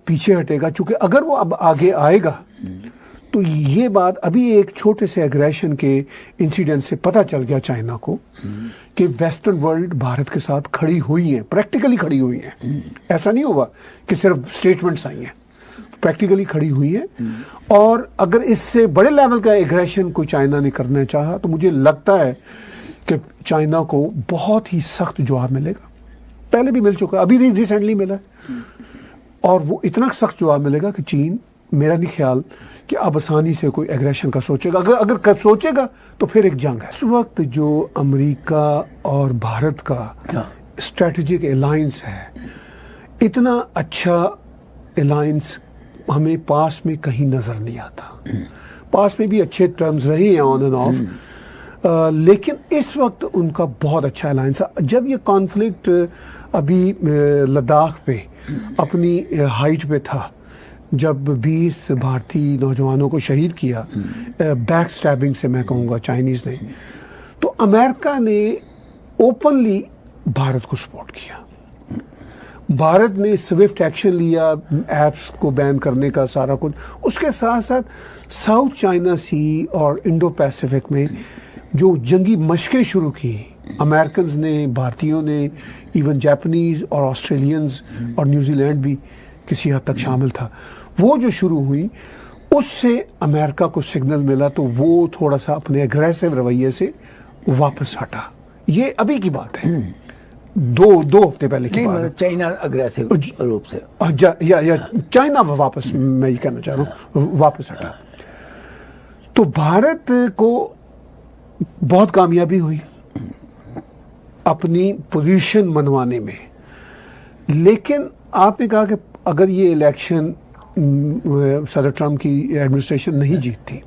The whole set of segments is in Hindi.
पीछे हटेगा, क्योंकि अगर वो अब आगे आएगा तो ये बात अभी एक छोटे से एग्रेशन के इंसिडेंट से पता चल गया चाइना को कि वेस्टर्न वर्ल्ड भारत के साथ खड़ी हुई है, प्रैक्टिकली खड़ी हुई है। ऐसा नहीं होगा कि सिर्फ स्टेटमेंट्स आई हैं, प्रैक्टिकली खड़ी हुई है। और अगर इससे बड़े लेवल का एग्रेशन कोई चाइना ने करना चाहा तो मुझे लगता है कि चाइना को बहुत ही सख्त जवाब मिलेगा। पहले भी मिल चुका, अभी रिसेंटली मिला, और वो इतना सख्त जवाब मिलेगा कि चीन, मेरा नहीं ख्याल कि अब आसानी से कोई एग्रेशन का सोचेगा। अगर सोचेगा तो फिर एक जंग है। इस वक्त जो अमेरिका और भारत का स्ट्रेटेजिक अलायंस है, इतना अच्छा अलायंस हमें पास में कहीं नजर नहीं आता। पास में भी अच्छे टर्म्स रहे हैं ऑन एंड ऑफ, लेकिन इस वक्त उनका बहुत अच्छा अलायंस है। जब ये कॉन्फ्लिक्ट अभी लद्दाख पे अपनी हाइट पे था, जब 20 भारतीय नौजवानों को शहीद किया बैक स्टैबिंग से, मैं कहूँगा चाइनीज़ ने, तो अमेरिका ने ओपनली भारत को सपोर्ट किया। भारत ने स्विफ्ट एक्शन लिया, ऐप्स को बैन करने का, सारा कुछ। उसके साथ साथ साउथ चाइना सी और इंडो पैसिफिक में जो जंगी मशकें शुरू की अमेरिकन ने, भारतीयों ने, इवन जापानीज और ऑस्ट्रेलियंस और न्यूजीलैंड भी किसी हद तक शामिल था, वो जो शुरू हुई, उससे अमेरिका को सिग्नल मिला, तो वो थोड़ा सा अपने एग्रेसिव रवैये से वापस हटा। ये अभी की बात है, दो हफ्ते पहले की बात है। चाइना अग्रेसिव रूप से या चाइना वापस, मैं ये कहना चाह रहा हूँ, वापस हटा। तो भारत को बहुत कामयाबी हुई अपनी पोजीशन मनवाने में। लेकिन आपने कहा कि अगर ये इलेक्शन सदर ट्रम्प की एडमिनिस्ट्रेशन नहीं जीतती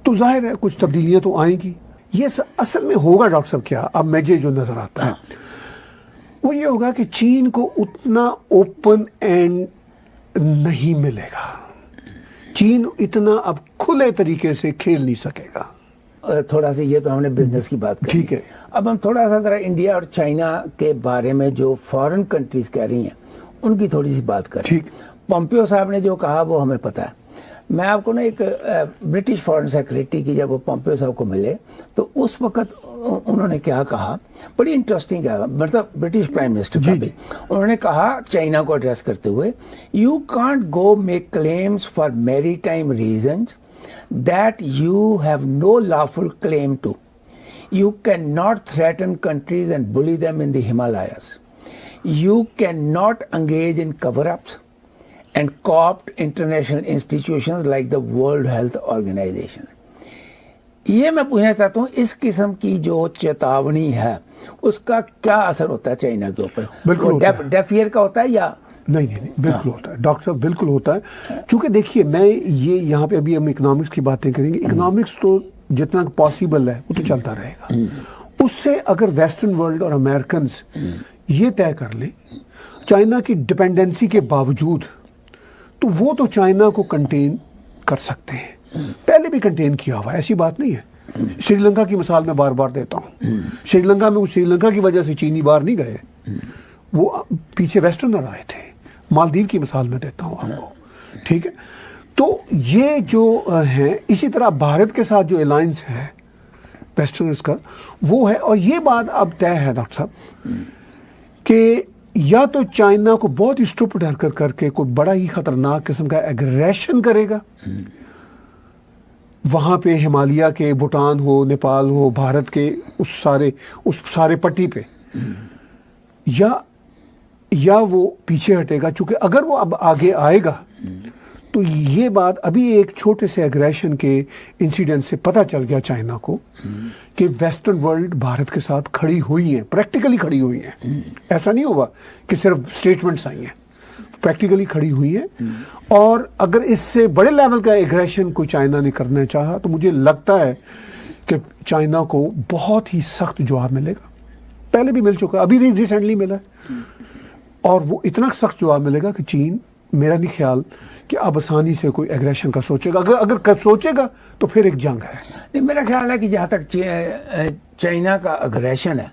तो जाहिर है कुछ तब्दीलियां तो आएंगी। ये असल में होगा डॉक्टर साहब क्या, अब मुझे जो नजर आता है वो ये होगा कि चीन को उतना ओपन एंड नहीं मिलेगा। चीन इतना अब खुले तरीके से खेल नहीं सकेगा। थोड़ा सा ये तो हमने बिजनेस की बात करी, ठीक है। अब हम थोड़ा सा जरा इंडिया और चाइना के बारे में जो फॉरेन कंट्रीज कह रही हैं उनकी थोड़ी सी बात करें। ठीक। पोम्पियो साहब ने जो कहा वो हमें पता है। मैं आपको ना एक ब्रिटिश फॉरेन सेक्रेटरी की, जब वो पोम्पियो साहब को मिले तो उस वक्त उन्होंने क्या कहा, बड़ी इंटरेस्टिंग है, मतलब ब्रिटिश प्राइम मिनिस्टर का भी। उन्होंने कहा चाइना को एड्रेस करते हुए, you can't go make claims for maritime reasons that you have no lawful claim to. You cannot threaten countries and bully them in the Himalayas. You cannot engage in cover-ups and co-opt international institutions like the World Health Organization. ये मैं पूछना चाहता हूँ, इस किस्म की जो चेतावनी है उसका क्या असर होता है चाइना के ऊपर? बिल्कुल डेफ ईयर का होता है या नहीं, बिल्कुल होता है डॉक्टर साहब, बिल्कुल होता है। क्योंकि देखिए, मैं ये यहाँ पे अभी हम इकोनॉमिक्स की बातें करेंगे। इकोनॉमिक्स तो जितना पॉसिबल है वो तो चलता रहेगा। उससे अगर वेस्टर्न वर्ल्ड और अमेरिकन ये तय कर लें चाइना की डिपेंडेंसी के बावजूद, तो वो तो चाइना को कंटेन कर सकते हैं। पहले भी कंटेन किया हुआ, ऐसी बात नहीं है। श्रीलंका की मिसाल मैं बार बार देता हूँ। श्रीलंका में, श्रीलंका की वजह से चीनी बाहर नहीं गए, वो पीछे वेस्टर्नर आए थे। मालदीव की मिसाल में देता हूँ आपको, ठीक है। तो ये जो है, इसी तरह भारत के साथ जो अलायंस है वेस्टर्नर्स का, वो है। और ये बात अब तय है डॉक्टर साहब कि या तो चाइना को बहुत ही स्टूपिड हरकत करके कोई बड़ा ही खतरनाक किस्म का एग्रेशन करेगा, वहां पे हिमालय के, भूटान हो, नेपाल हो, भारत के उस सारे पट्टी पे, या वो पीछे हटेगा। क्योंकि अगर वो अब आगे आएगा तो ये बात अभी एक छोटे से एग्रेशन के इंसिडेंट से पता चल गया चाइना को कि वेस्टर्न वर्ल्ड भारत के साथ खड़ी हुई है, प्रैक्टिकली खड़ी हुई है। ऐसा नहीं होगा कि सिर्फ स्टेटमेंट्स आई हैं, प्रैक्टिकली खड़ी हुई है। और अगर इससे बड़े लेवल का एग्रेशन कोई चाइना ने करना चाहा तो मुझे लगता है कि चाइना को बहुत ही सख्त जवाब मिलेगा। पहले भी मिल चुका, अभी रिसेंटली मिला, और वो इतना सख्त जवाब मिलेगा कि चीन, मेरा नहीं ख्याल कि अब आसानी से कोई एग्रेशन का सोचेगा। अगर सोचेगा तो फिर एक जंग है। नहीं, मेरा ख्याल है कि जहाँ तक चाइना का अग्रेशन है,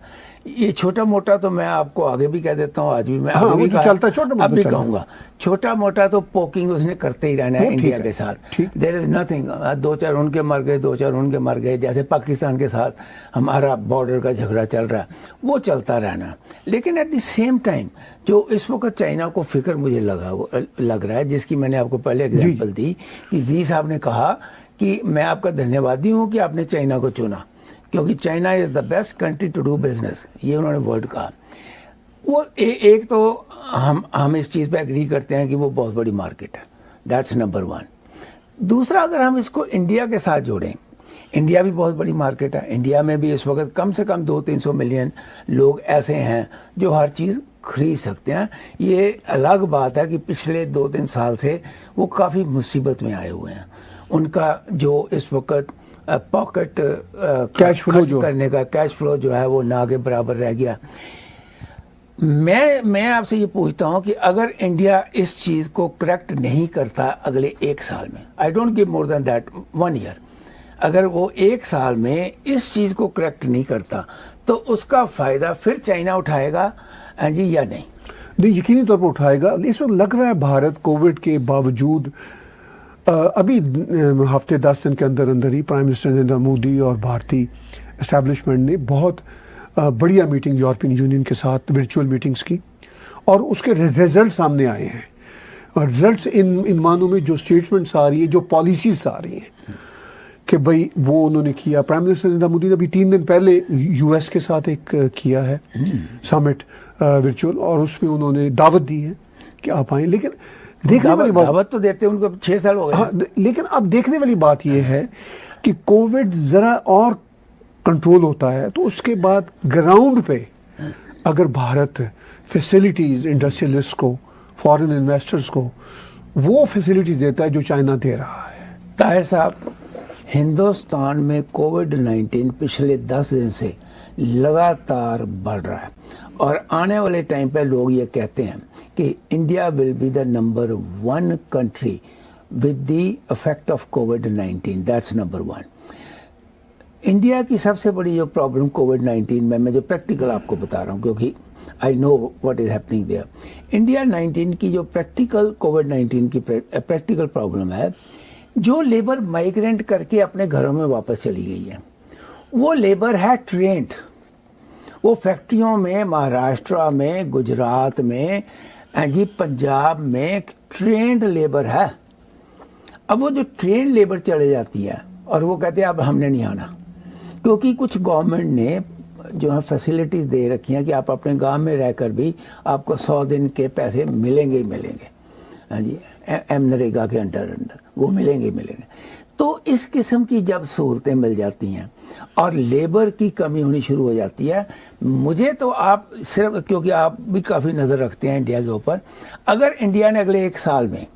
ये छोटा मोटा तो मैं आपको आगे भी कह देता हूँ, आज भी मैं हाँ, आगे वो भी जो कहा, चलता है, छोटा मोटा अब भी चलता है। कहूंगा। छोटा मोटा तो पोकिंग उसने करते ही रहना है वो ठीक इंडिया है, के साथ। ठीक। देयर इज नथिंग, 2-4 उनके मर गए, 2-4 उनके मर गए, जैसे पाकिस्तान के साथ हमारा बॉर्डर का झगड़ा चल रहा है, वो चलता रहना। लेकिन एट द सेम टाइम जो इस वक्त चाइना को फिक्र मुझे लग रहा है, जिसकी मैंने आपको पहले एग्जाम्पल दी कि जी साहब ने कहा कि मैं आपका धन्यवादी हूँ कि आपने चाइना को चुना, क्योंकि China is the best country to do business, ये उन्होंने वर्ड कहा। वो एक तो हम इस चीज़ पे एग्री करते हैं कि वो बहुत बड़ी मार्केट है, दैट्स नंबर 1। दूसरा, अगर हम इसको इंडिया के साथ जोड़ें, इंडिया भी बहुत बड़ी मार्केट है। इंडिया में भी इस वक्त कम से कम 200-300 मिलियन लोग ऐसे हैं जो हर चीज़ खरीद सकते हैं। ये अलग बात है कि पिछले 2-3 साल से वो काफ़ी मुसीबत में आए हुए हैं। उनका जो इस वक्त पॉकेट कैश फ्लो खर्च करने का कैश फ्लो जो है वो ना के बराबर रह गया। मैं आपसे ये पूछता हूँ कि अगर इंडिया इस चीज़ को करेक्ट नहीं करता अगले 1 साल में, I don't give more than that 1 year, अगर वो 1 साल में इस चीज़ को करेक्ट नहीं करता तो उसका फ़ायदा फिर चाइना उठाएगा जी या नहीं? नहीं, यकीनी तौर पर उठाएगा। इस वक्त लग रहा है भारत कोविड के बावजूद अभी हफ्ते 10 दिन के अंदर अंदर ही प्राइम मिनिस्टर नरेंद्र मोदी और भारतीय एस्टैब्लिशमेंट ने बहुत बढ़िया मीटिंग यूरोपियन यूनियन के साथ वर्चुअल मीटिंग्स की, और उसके रिजल्ट सामने आए हैं। और रिजल्ट्स इन मानों में जो स्टेटमेंट्स आ रही है, जो पॉलिसीज आ रही हैं कि भाई वो उन्होंने किया। प्राइम मिनिस्टर नरेंद्र मोदी ने अभी 3 दिन पहले यूएस के साथ एक किया है समिट वर्चुअल, और उसमें उन्होंने दावत दी है कि आप आए। लेकिन देखने वाली बात, दावत तो देते उनको 6 साल हो गए। हाँ, लेकिन अब देखने वाली बात यह है कि कोविड जरा और कंट्रोल होता है तो उसके बाद ग्राउंड पे अगर भारत फैसिलिटीज इंडस्ट्रियलिस्ट को, फॉरेन इन्वेस्टर्स को वो फैसिलिटीज देता है जो चाइना दे रहा है। ताहिर साहब, हिंदुस्तान में कोविड-19 पिछले 10 दिन से लगातार बढ़ रहा है, और आने वाले टाइम पे लोग ये कहते हैं कि India will be the number 1 country with the effect of covid, that's number 1। India की सबसे बड़ी जो प्रॉब्लम कोविड-19 में, मैं जो प्रैक्टिकल आपको बता रहा हूँ क्योंकि I know what is happening there, India 19 की जो प्रैक्टिकल कोविड-19 की प्रैक्टिकल प्रॉब्लम है, जो लेबर माइग्रेंट करके अपने घरों में वापस चली गई है, वो लेबर है ट्रेंड। वो फैक्ट्रियों में महाराष्ट्र में, गुजरात में, जी पंजाब में ट्रेंड लेबर है। अब वो जो ट्रेंड लेबर चले जाती है और वो कहते हैं अब हमने नहीं आना, क्योंकि कुछ गवर्नमेंट ने जो है फैसिलिटीज़ दे रखी हैं कि आप अपने गांव में रहकर भी आपको 100 दिन के पैसे मिलेंगे ही मिलेंगे। हाँ जी, नरेगा के अंडर वो मिलेंगे ही मिलेंगे। तो इस किस्म की जब सहूलतें मिल जाती हैं और लेबर की कमी होनी शुरू हो जाती है, मुझे तो आप सिर्फ, क्योंकि आप भी काफ़ी नज़र रखते हैं इंडिया के ऊपर, अगर इंडिया ने अगले 1 साल में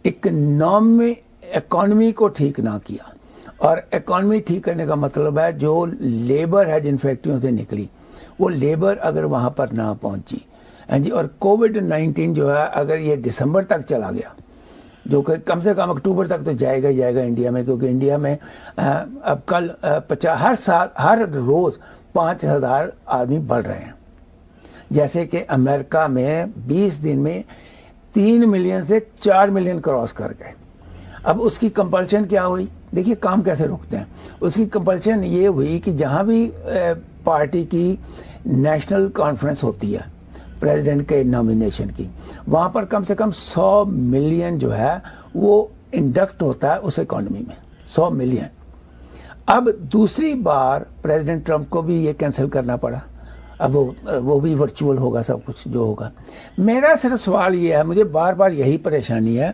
इकॉनमी को ठीक ना किया, और इकॉनमी ठीक करने का मतलब है जो लेबर है जिन फैक्ट्रियों से निकली वो लेबर अगर वहाँ पर ना पहुँची, जी, और कोविड-19 जो है अगर ये दिसंबर तक चला गया, जो कि कम से कम अक्टूबर तक तो जाएगा ही जाएगा इंडिया में, क्योंकि इंडिया में अब कल 50 हर साल हर रोज़ 5,000 आदमी बढ़ रहे हैं। जैसे कि अमेरिका में 20 दिन में 3 मिलियन से 4 मिलियन क्रॉस कर गए। अब उसकी कंपल्शन क्या हुई? देखिए काम कैसे रोकते हैं। उसकी कंपल्शन ये हुई कि जहाँ भी पार्टी की नेशनल कॉन्फ्रेंस होती है प्रेसिडेंट के नॉमिनेशन की, वहाँ पर कम से कम 100 मिलियन जो है वो इंडक्ट होता है उस इकॉनमी में, 100 मिलियन। अब दूसरी बार प्रेसिडेंट ट्रंप को भी ये कैंसिल करना पड़ा। अब वो भी वर्चुअल होगा सब कुछ जो होगा। मेरा सिर्फ सवाल ये है, मुझे बार बार यही परेशानी है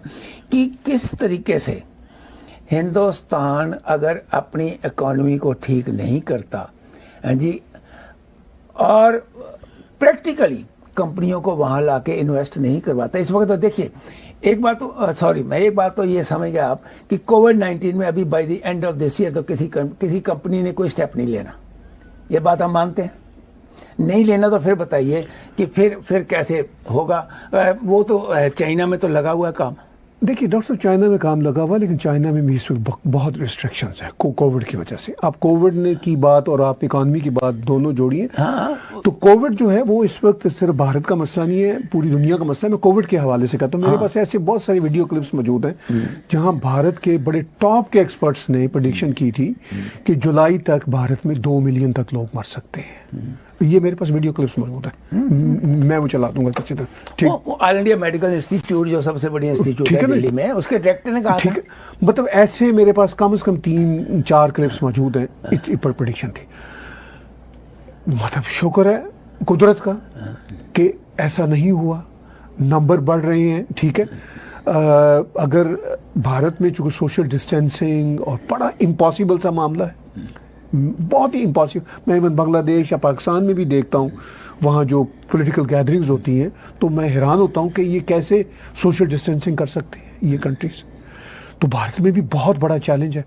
कि किस तरीके से हिंदुस्तान अगर अपनी इकॉनमी को ठीक नहीं करता जी, और प्रैक्टिकली कंपनियों को वहाँ लाके इन्वेस्ट नहीं करवाता। इस वक्त तो देखिए एक बात तो एक बात तो ये समझ गए आप कि कोविड-19 में अभी by the end of this year तो किसी कंपनी ने कोई स्टेप नहीं लेना। ये बात हम मानते हैं, नहीं लेना तो फिर बताइए कि फिर कैसे होगा। वो तो चाइना में तो लगा हुआ है काम, देखिए डॉक्टर साहब, चाइना में काम लगा हुआ, लेकिन चाइना में भी इस वक्त बहुत रिस्ट्रिक्शंस है कोविड की वजह से। आप कोविड ने की बात और आप इकॉनमी की बात दोनों जोड़िए। हाँ। तो कोविड जो है वो इस वक्त सिर्फ भारत का मसला नहीं है, पूरी दुनिया का मसला है। मैं कोविड के हवाले से कहता हूँ, मेरे पास ऐसे बहुत सारी वीडियो क्लिप्स मौजूद हैं जहां भारत के बड़े टॉप के एक्सपर्ट्स ने प्रेडिक्शन की थी कि जुलाई तक भारत में 2 मिलियन तक लोग मर सकते हैं। ये मेरे पास वीडियो क्लिप्स मौजूद है, मैं वो चला दूंगा किसी तरह। ठीक, ऑल इंडिया मेडिकल इंस्टीट्यूट जो सबसे बड़ी इंस्टीट्यूट है ना? दिल्ली में, उसके डायरेक्टर ने कहा ठीक था। है, मतलब ऐसे मेरे पास कम से कम 3-4 क्लिप्स मौजूद हैं, इतनी पर प्रेडिक्शन थी। मतलब शुक्र है कुदरत का कि ऐसा नहीं हुआ, नंबर बढ़ रहे हैं। ठीक है, अगर भारत में चूंकि सोशल डिस्टेंसिंग और बड़ा इम्पॉसिबल सा मामला है, बहुत ही इम्पॉसिबल। मैं इवन बांग्लादेश या पाकिस्तान में भी देखता हूँ, वहाँ जो पॉलिटिकल गैदरिंग्स होती हैं, तो मैं हैरान होता हूँ कि ये कैसे सोशल डिस्टेंसिंग कर सकते हैं ये कंट्रीज। तो भारत में भी बहुत बड़ा चैलेंज है।